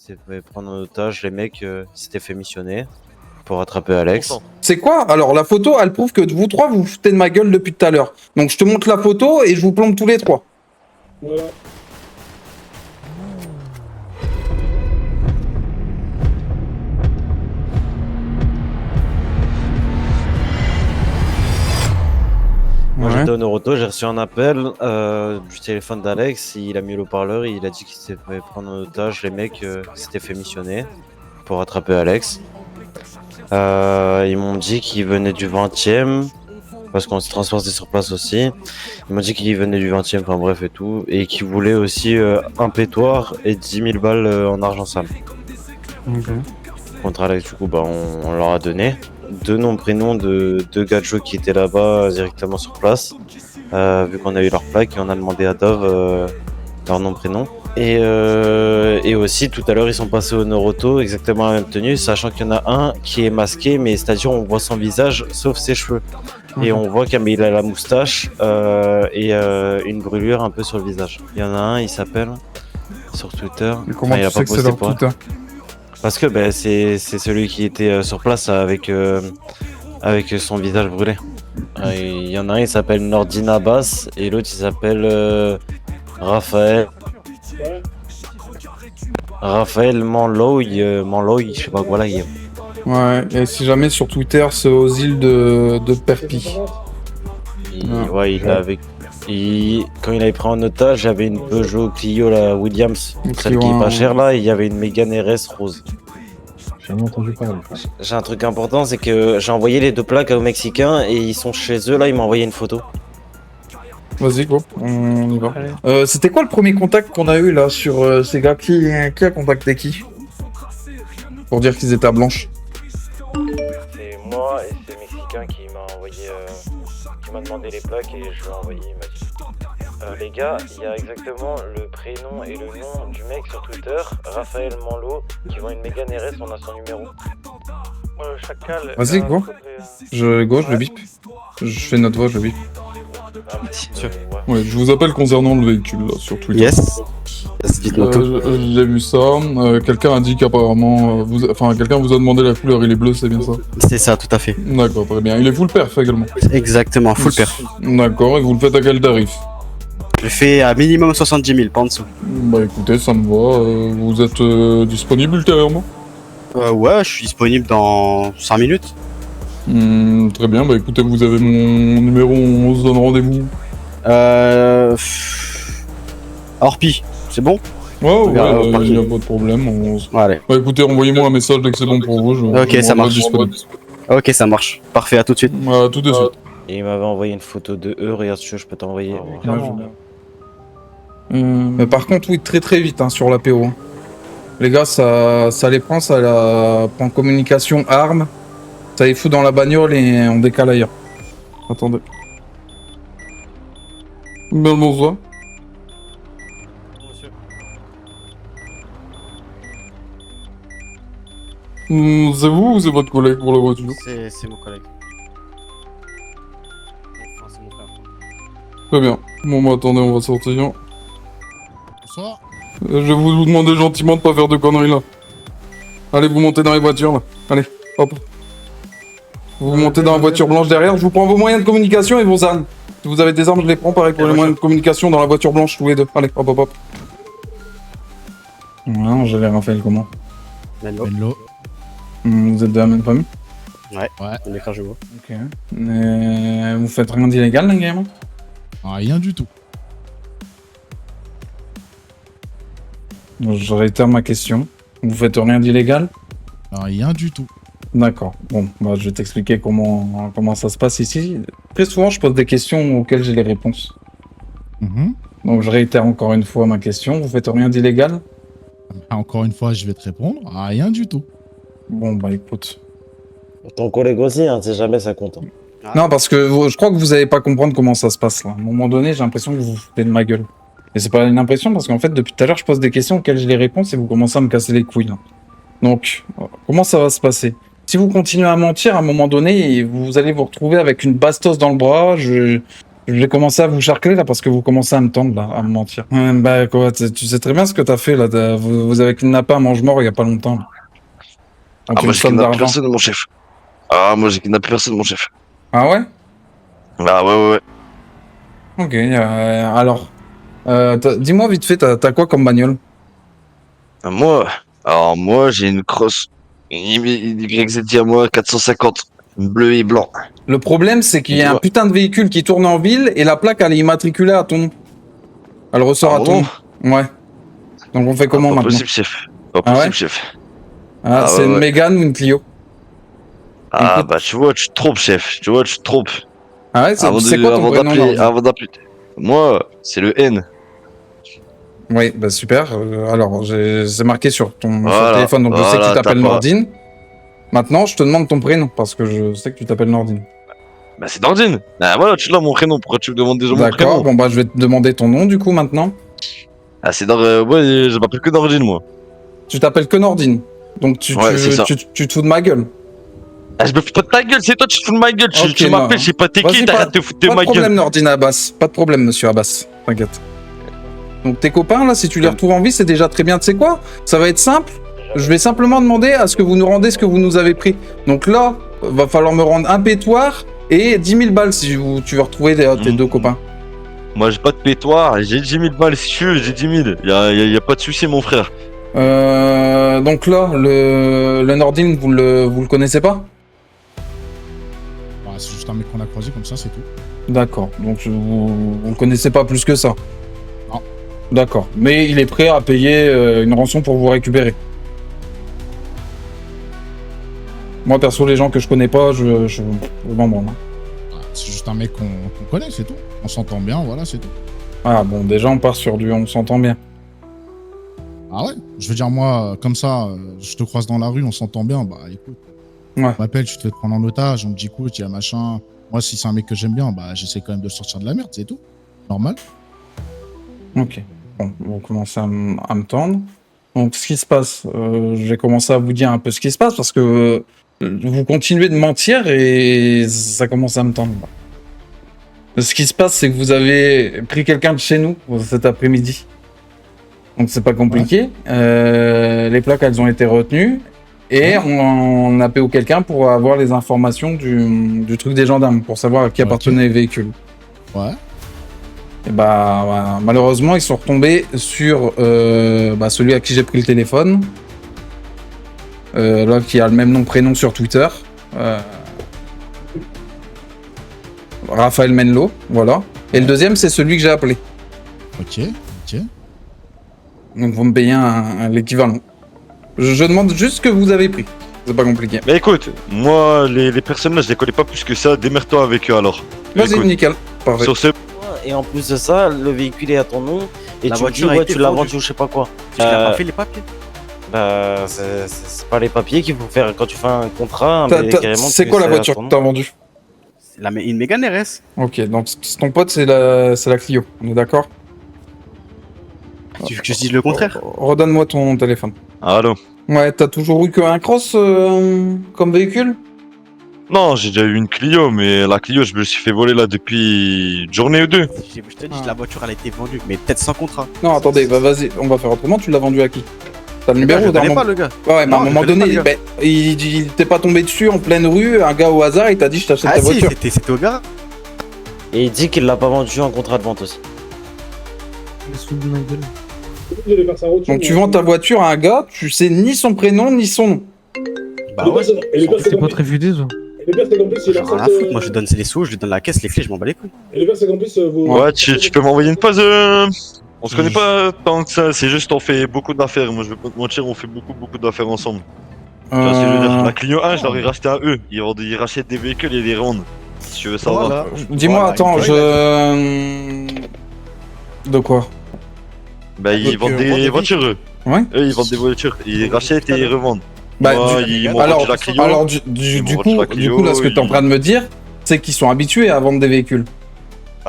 s'était fait prendre en otage, les mecs s'étaient fait missionner pour attraper Alex. C'est quoi? Alors, la photo, elle prouve que vous trois, vous vous foutez de ma gueule depuis tout à l'heure. Donc, je te montre la photo et je vous plombe tous les trois. Voilà. Moi Ouais. j'étais au Noroto, j'ai reçu un appel du téléphone d'Alex, il a mis le haut-parleur et il a dit qu'il s'était fait prendre en otage, les mecs s'étaient fait missionner pour attraper Alex. Ils m'ont dit qu'ils venaient du 20e, parce qu'on s'est transporté sur place aussi. Ils m'ont dit qu'ils venaient du 20e, enfin bref et tout, et qu'ils voulaient aussi un pétoire et 10 000 balles en argent sale. Ok. Contre Alex, du coup, bah, on leur a donné. Deux noms, prénoms de deux gars de jeu qui étaient là-bas directement sur place, vu qu'on a eu leur plaque et on a demandé à Dove leur nom, prénom. Et aussi, tout à l'heure, ils sont passés au Noroto, exactement la même tenue, sachant qu'il y en a un qui est masqué, mais c'est-à-dire on voit son visage sauf ses cheveux. Et on voit qu'il a la moustache et une brûlure un peu sur le visage. Il y en a un, il s'appelle sur Twitter. Et comment il tu a sais pas que c'est posté leur pour- Twitter? Parce que ben, c'est celui qui était sur place avec son visage brûlé. Il y en a un, il s'appelle Nordin Abbas et l'autre, il s'appelle Raphaël. Ouais. Raphaël Manloy, je sais pas quoi là. Ouais, et si jamais sur Twitter, c'est aux îles de Perpi. Ouais, il est avec. Quand il avait pris en otage, il y avait une Peugeot Clio, la Williams, Une celle Clio, qui est pas hein. chère là, et il y avait une Mégane RS rose. J'ai jamais entendu parler. J'ai un truc important, c'est que j'ai envoyé les deux plaques aux Mexicains et ils sont chez eux là, ils m'ont envoyé une photo. Vas-y, go, on y va. C'était quoi le premier contact qu'on a eu là sur ces gars? Qui a contacté qui? Pour dire qu'ils étaient à Blanche. C'est moi et c'est Mexicain qui m'a envoyé, qui m'a demandé les plaques et je lui ai envoyé, il m'a dit. Les gars, il y a exactement le prénom et le nom du mec sur Twitter, Raphaël Manlo, qui vend une Mégane RS, on a son numéro. Chacal. Vas-y, go. Je le bip. Je fais notre voix, je le bip. Ouais, je vous appelle concernant le véhicule là sur Twitter. Yes. Dites-moi tout. J'ai vu ça. Quelqu'un a dit qu'apparemment, quelqu'un vous a demandé la couleur. Il est bleu, c'est bien ça? C'est ça, tout à fait. D'accord, très bien. Il est full perf également. Exactement, full perf. D'accord. Et vous le faites à quel tarif? Je fais à minimum 70 000, pas en dessous. Bah écoutez, ça me va. Vous êtes disponible ultérieurement? Ouais, je suis disponible dans 5 minutes. Très bien. Bah écoutez, vous avez mon numéro. On se donne rendez-vous. Orpi, c'est bon? Ouais, Regarde, il n'y a pas de problème. Allez. Bah écoutez, envoyez-moi un message dès que c'est bon pour vous. Ok, ça marche. Disponible. Ok, ça marche. Parfait, à tout de suite. Tout de suite. Et il m'avait envoyé une photo de eux, regarde si tu veux, je peux t'envoyer. Mais par contre, oui, très très vite hein, sur la PO. Les gars, ça les prend, ça la prend communication arme. Ça les fout dans la bagnole et on décale ailleurs. Attendez. Ben bonsoir. C'est vous ou c'est votre collègue pour la voiture? C'est mon collègue. Enfin, c'est mon frère. Très bien. Bon bah attendez, on va sortir. Bonsoir. Je vais vous demander gentiment de pas faire de conneries là. Allez, vous montez dans les voitures là. Allez, hop. Vous montez dans la voiture blanche derrière, je vous prends vos moyens de communication et vos armes. Si vous avez des armes, je les prends pareil pour les moyens de communication dans la voiture blanche tous les deux. Allez, hop hop hop. Voilà, j'avais Raphaël comment? Benlo. Vous êtes de la même famille? Ouais. On est frères jumeaux. Ok. Vous faites rien d'illégal, les gars? Rien du tout. Je réitère ma question. Vous faites rien d'illégal? Rien du tout. D'accord. Bon, bah, je vais t'expliquer comment ça se passe ici. Très souvent, je pose des questions auxquelles j'ai les réponses. Donc, je réitère encore une fois ma question. Vous faites rien d'illégal? Encore une fois, je vais te répondre. Rien du tout. Bon, bah, écoute. Ton collègue aussi, hein, si jamais ça compte. Non, parce que je crois que vous allez pas comprendre comment ça se passe là. À un moment donné, j'ai l'impression que vous vous foutez de ma gueule. Et c'est pas une impression parce qu'en fait, depuis tout à l'heure, je pose des questions auxquelles j'ai les réponses et vous commencez à me casser les couilles là. Donc, comment ça va se passer? Si vous continuez à mentir, à un moment donné, vous allez vous retrouver avec une bastos dans le bras. Je vais commencer à vous charcler là parce que vous commencez à me tendre là, à me mentir. Bah quoi, tu sais très bien ce que t'as fait là. Vous avez kidnappé un mange-mort il y a pas longtemps. Là. Donc Ah, une moi j'ai somme kidnappé d'argent. personne, mon chef. Ah, moi j'ai kidnappé personne, mon chef. Ah ouais? Ah, ouais. Ok, alors. Dis-moi vite fait, t'as quoi comme bagnole? Ah, moi j'ai une crosse. Une YZ à moi 450. Bleu et blanc. Le problème, c'est qu'il y a un Dis-moi. putain de véhicule qui tourne en ville et la plaque, elle est immatriculée à ton nom. Elle ressort Ah, à mon ton nom nom. Ouais. Donc on fait comment Pas maintenant? possible, chef. Pas Ah ouais possible, chef. Ah, Ah c'est ouais, une ouais. Mégane ou une Clio? Ah, Écoute. bah tu vois, tu te trompes, chef. Tu vois, tu te trompes. Ah ouais, Avant c'est quoi ton avant prénom, d'appeler, Nordi? avant d'appeler. Moi, c'est le N. Oui, bah super. Alors, c'est marqué sur ton Voilà, téléphone, donc je sais que tu voilà, t'appelles t'as pas- Nordine. Maintenant, je te demande ton prénom, parce que je sais que tu t'appelles Nordine. Bah c'est Nordine. Ah voilà, tu l'as mon prénom. Pourquoi tu me demandes déjà mon D'accord, prénom? bon bah je vais te demander ton nom du coup maintenant. Ah c'est ouais, je m'appelle que Nordine moi. Tu t'appelles que Nordine. Donc Ouais, c'est ça. tu te fous de ma gueule. Ah je me fous pas de ta gueule, c'est toi tu te fous de ma gueule. Ok, Tu non. m'appelles, je sais pas t'es Vas-y, qui, t'arrêtes de te foutre de Pas de ma problème gueule. Nordine Abbas. Pas de problème monsieur Abbas. T'inquiète. Donc tes copains là, si tu les retrouves en vie, c'est déjà très bien. Tu sais quoi? Ça va être simple. Je vais simplement demander à ce que vous nous rendez ce que vous nous avez pris. Donc là, va falloir me rendre un pétoire et 10 000 balles si tu veux retrouver tes deux copains. Moi j'ai pas de pétoire, j'ai 10 000 balles si tu veux, j'ai 10 000. Y a pas de souci mon frère. Donc là, le Nordine, vous le connaissez pas? Bah, c'est juste un mec qu'on a croisé comme ça, c'est tout. D'accord. Donc vous le connaissez pas plus que ça? Non. D'accord. Mais il est prêt à payer une rançon pour vous récupérer. Moi perso, les gens que je connais pas, je m'en branle. Bah, c'est juste un mec qu'on connaît, c'est tout. On s'entend bien, voilà, c'est tout. Ah bon, déjà on part sur du on s'entend bien. Ah ouais? Je veux dire, moi, comme ça, je te croise dans la rue, on s'entend bien, bah écoute. Ouais. On m'appelle, tu te fais prendre en otage, on me dit écoute, il y a machin. Moi, si c'est un mec que j'aime bien, bah j'essaie quand même de le sortir de la merde, c'est tout. Normal. Ok. Bon, on commence à me tendre. Donc ce qui se passe, je vais commencer à vous dire un peu ce qui se passe parce que vous continuez de mentir et ça commence à me tendre. Ce qui se passe, c'est que vous avez pris quelqu'un de chez nous cet après-midi. Donc c'est pas compliqué. Les plaques, elles ont été retenues. Et on a payé quelqu'un pour avoir les informations du truc des gendarmes, pour savoir à qui Ok. appartenait les véhicules. Ouais. Et bah, malheureusement, ils sont retombés sur celui à qui j'ai pris le téléphone. Là, qui a le même nom prénom sur Twitter. Raphaël Menlo, voilà. Et le deuxième, c'est celui que j'ai appelé. Ok. Donc vous me payez l'équivalent. Je demande juste ce que vous avez pris. C'est pas compliqué. Mais écoute, moi les personnes là je les connais pas plus que ça, démerde-toi avec eux alors. Vas-y, Écoute, nickel. Parfait. sur ce, Et en plus de ça, le véhicule est à ton nom. Et La tu me dis, voiture a ouais, été tu l'as vendue. vendu ou je sais pas quoi. Tu n'as pas fait les papiers. Bah, c'est pas les papiers qu'il faut faire quand tu fais un contrat. Mais carrément C'est que quoi la à voiture ton que nom. t'as vendue? Une Mégane RS. Ok, donc ton pote, c'est la Clio. On est d'accord? Tu veux que je dise le contraire? Redonne-moi ton téléphone. allô. Ouais, t'as toujours eu qu'un Cross comme véhicule? Non, j'ai déjà eu une Clio, mais la Clio je me suis fait voler là depuis une journée ou deux. Je te dis, la voiture elle a été vendue, mais peut-être sans contrat. Non, attendez, bah vas-y, on va faire autrement. Tu l'as vendu à qui? T'as le Je numéro d'un connais moment? pas le gars. Ouais, mais à Non, un je moment connais pas donné, le gars. il t'est pas tombé dessus en pleine rue, un gars au hasard, il t'a dit je t'achète Ah ta si, voiture. c'était au garage. Et il dit qu'il l'a pas vendu en contrat de vente aussi. Donc tu vends ta voiture à un gars, tu sais ni son prénom ni son nom. Bah ouais. Et les C'est pas très fidèle, ça. Et le pire, c'est qu'en plus, il J'en ai rien à foutre. Moi je lui donne les sous, je lui donne la caisse, les clés, je m'en bats les couilles. Et le pire, c'est qu'en plus, vous. Ouais, tu peux m'envoyer une pause. On se connaît pas tant que ça, c'est juste on fait beaucoup d'affaires. Moi je vais pas te mentir, on fait beaucoup d'affaires ensemble. Tu vois ce que je veux dire? La Clio 1, je leur ai racheté à eux. Ils rachètent des véhicules et ils les rendent. Si tu veux savoir. Voilà. Dis-moi, Voilà, attends, il De quoi? Bah ils Donc, vendent vend des des voitures eux. Ouais. Eux ils vendent des voitures. Ils rachètent et ils revendent. Bah, Moi, du- ils m'ont alors, vendu la Clio. alors Ils du m'ont vendu coup, la Clio, là, ce que t'es en train de me dire, c'est qu'ils sont habitués à vendre des véhicules.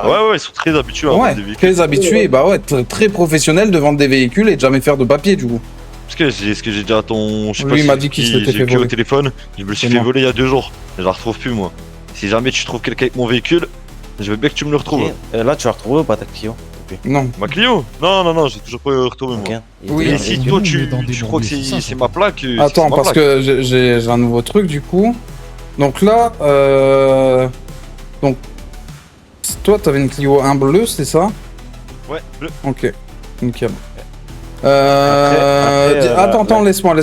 Ouais, ils sont très habitués à Ouais, vendre des véhicules. très habitués, bah ouais, très professionnels de vendre des véhicules et de jamais faire de papier, du coup. Parce que c'est ce que j'ai dit à ton. Je sais Lui, pas il si m'a dit qu'il s'était j'ai fait que au voler. téléphone. Je me le suis C'est fait moi. voler il y a 2 jours. Je la retrouve plus moi. Si jamais tu trouves quelqu'un avec mon véhicule, Je veux bien que tu me le retrouves. Ok. Là, tu l'as retrouvé ou pas ta Clio? Non. Ma Clio? Non, j'ai toujours pas retrouvé moi. Ok. Il Oui. était- Et si mais toi nous, tu on est dans des crois que banlieues, c'est ça, c'est ça. ma plaque, Attends, c'est ma parce plaque. que j'ai un nouveau truc du coup. Donc là, donc toi, t'avais une Clio 1 bleue, c'est ça? Ouais, bleu. Ok, nickel. Après, Attends, laisse-moi.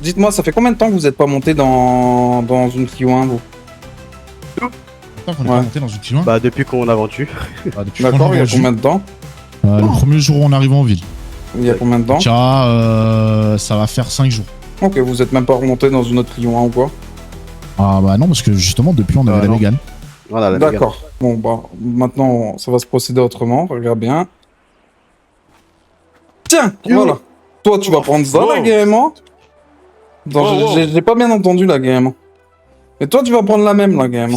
Dites-moi, ça fait combien de temps que vous n'êtes pas monté dans une Clio 1, vous? Tant qu'on est Ouais. pas monté dans une Clio 1. Bah, depuis qu'on a vendu. Depuis qu'on D'accord, il y a vendu, combien de temps? le premier jour où on arrive en ville. Il y a combien de temps? Tiens, ça va faire 5 jours. Ok, vous êtes même pas remonté dans une autre Clio 1 ou quoi? Ah bah non, parce que justement, depuis, on avait la non. Mégane. Voilà, la D'accord. Bon, bah, maintenant, ça va se procéder autrement. Regarde bien. Tiens, voilà. Toi, tu vas prendre ça, la Wow. game, hein? Attends, Wow. j'ai pas bien entendu la game. Et toi, tu vas prendre la même, la game.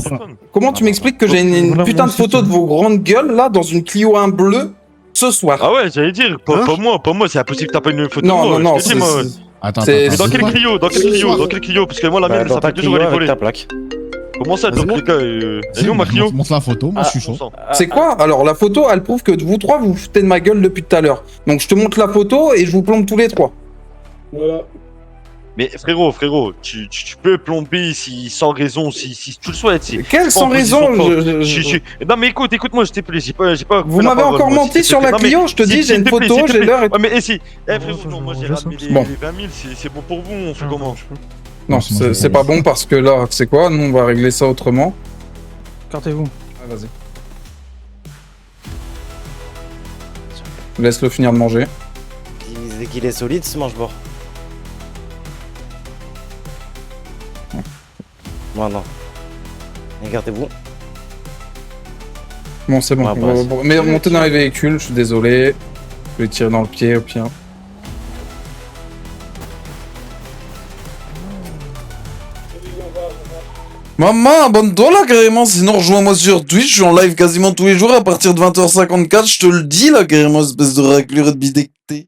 Comment tu m'expliques que j'ai une putain de photo de vos grandes gueules, là, dans une Clio 1 bleue, ce soir? Ah ouais, j'allais dire, pas moi, c'est impossible que t'as pas une photo de moi. Non, je te dis, moi. Attends, C'est- Mais dans quelle quoi Clio? Dans quelle Ce Clio? soir. Dans quelle Clio? Parce que moi, la Bah, mienne, dans ça ta fait 2 Clio jours, elle est avec volée. ta plaque. Comment ça, Vas-y, donc les gars elle est où ma Clio? Montre la photo, moi je suis chaud. C'est quoi? Alors, la photo, elle prouve que vous trois, vous vous foutez de ma gueule depuis tout à l'heure. Donc, je te montre la photo et je vous plombe tous les trois. Voilà. Mais frérot, tu peux plomber si, sans raison, si tu le souhaites. Quelle pas sans en position raison? forte. je- Non mais écoute-moi, je t'ai plaît, j'ai pas. Vous m'avez encore menti sur la Clio, je te dis, j'ai une photo, j'ai l'heure et... Ouais, mais si. Eh frérot, non, moi j'ai je ramené sais. les Bon. 20 000, c'est bon pour vous, on fait comment? Non, c'est pas bon parce que là, c'est quoi? Nous, on va régler ça autrement. Cartez-vous. Ah, vas-y. Laisse-le finir de manger. Dès qu'il est solide, ce mange-bord. Bon, non. Regardez-vous. Bon, c'est bon. Ouais, bah, Bon, mais montez dans les véhicules, je suis désolé. Je vais tirer dans le pied au pire. Maman, abonne-toi là carrément, sinon rejoins-moi sur Twitch, je suis en live quasiment tous les jours à partir de 20h54, je te le dis là carrément, espèce de raclure de bidecté.